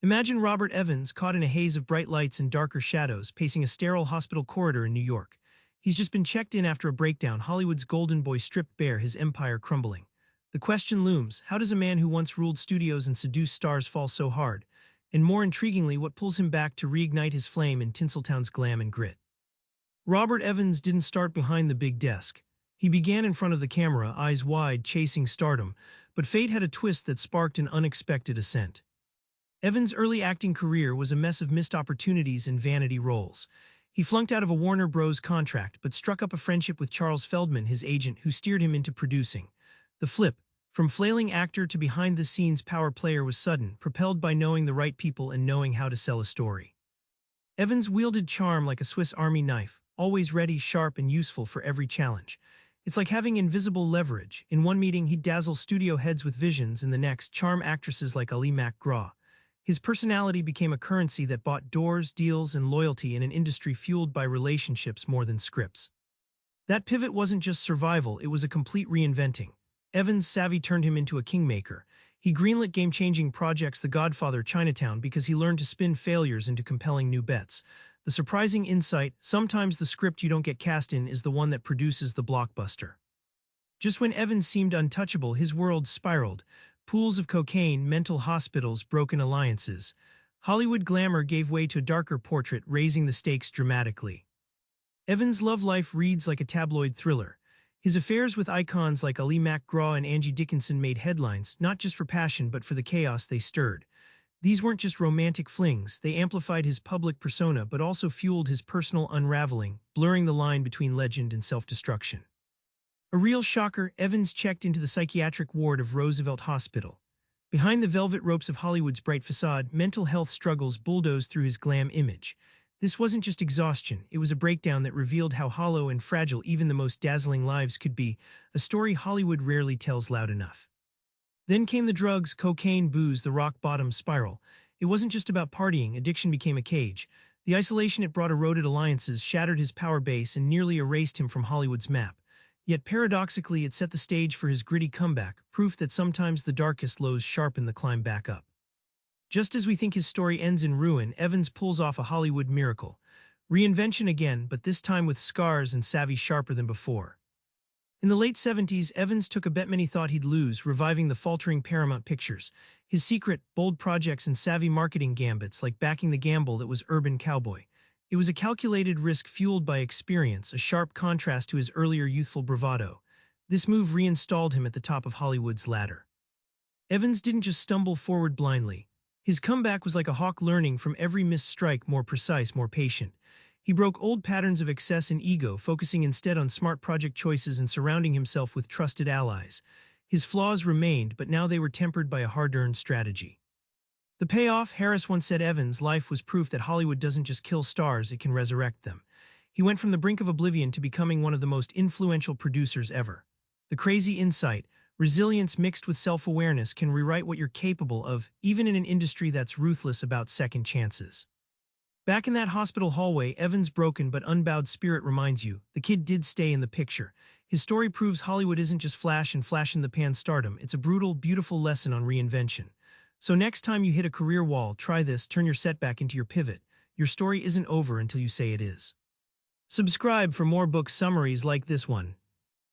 Imagine Robert Evans caught in a haze of bright lights and darker shadows, pacing a sterile hospital corridor in New York. He's just been checked in after a breakdown, Hollywood's golden boy stripped bare, his empire crumbling. The question looms, how does a man who once ruled studios and seduced stars fall so hard? And more intriguingly, what pulls him back to reignite his flame in Tinseltown's glam and grit? Robert Evans didn't start behind the big desk. He began in front of the camera, eyes wide, chasing stardom, but fate had a twist that sparked an unexpected ascent. Evans' early acting career was a mess of missed opportunities and vanity roles. He flunked out of a Warner Bros. Contract but struck up a friendship with Charles Feldman, his agent, who steered him into producing. The flip, from flailing actor to behind-the-scenes power player, was sudden, propelled by knowing the right people and knowing how to sell a story. Evans wielded charm like a Swiss Army knife, always ready, sharp, and useful for every challenge. It's like having invisible leverage. In one meeting, he'd dazzle studio heads with visions, in the next, charm actresses like Ali MacGraw. His personality became a currency that bought doors, deals, and loyalty in an industry fueled by relationships more than scripts. That pivot wasn't just survival, it was a complete reinventing. Evans' savvy turned him into a kingmaker. He greenlit game-changing projects, The Godfather, Chinatown, because he learned to spin failures into compelling new bets. The surprising insight, sometimes the script you don't get cast in is the one that produces the blockbuster. Just when Evans seemed untouchable, his world spiraled. Pools of cocaine, mental hospitals, broken alliances. Hollywood glamour gave way to a darker portrait, raising the stakes dramatically. Evans' love life reads like a tabloid thriller. His affairs with icons like Ali MacGraw and Angie Dickinson made headlines, not just for passion but for the chaos they stirred. These weren't just romantic flings, they amplified his public persona but also fueled his personal unraveling, blurring the line between legend and self-destruction. A real shocker, Evans checked into the psychiatric ward of Roosevelt Hospital. Behind the velvet ropes of Hollywood's bright facade, mental health struggles bulldozed through his glam image. This wasn't just exhaustion, it was a breakdown that revealed how hollow and fragile even the most dazzling lives could be, a story Hollywood rarely tells loud enough. Then came the drugs, cocaine, booze, the rock-bottom spiral. It wasn't just about partying, addiction became a cage. The isolation it brought eroded alliances, shattered his power base, and nearly erased him from Hollywood's map. Yet paradoxically, it set the stage for his gritty comeback, proof that sometimes the darkest lows sharpen the climb back up. Just as we think his story ends in ruin, Evans pulls off a Hollywood miracle. Reinvention again, but this time with scars and savvy sharper than before. In the late 70s, Evans took a bet many thought he'd lose, reviving the faltering Paramount Pictures. His secret, bold projects and savvy marketing gambits like backing the gamble that was Urban Cowboy. It was a calculated risk fueled by experience, a sharp contrast to his earlier youthful bravado. This move reinstalled him at the top of Hollywood's ladder. Evans didn't just stumble forward blindly. His comeback was like a hawk, learning from every missed strike, more precise, more patient. He broke old patterns of excess and ego, focusing instead on smart project choices and surrounding himself with trusted allies. His flaws remained, but now they were tempered by a hard-earned strategy. The payoff, Harris once said, Evans' life was proof that Hollywood doesn't just kill stars, it can resurrect them. He went from the brink of oblivion to becoming one of the most influential producers ever. The crazy insight, resilience mixed with self-awareness, can rewrite what you're capable of, even in an industry that's ruthless about second chances. Back in that hospital hallway, Evans' broken but unbowed spirit reminds you, the kid did stay in the picture. His story proves Hollywood isn't just flash and flash-in-the-pan stardom, it's a brutal, beautiful lesson on reinvention. So next time you hit a career wall, try this, turn your setback into your pivot. Your story isn't over until you say it is. Subscribe for more book summaries like this one.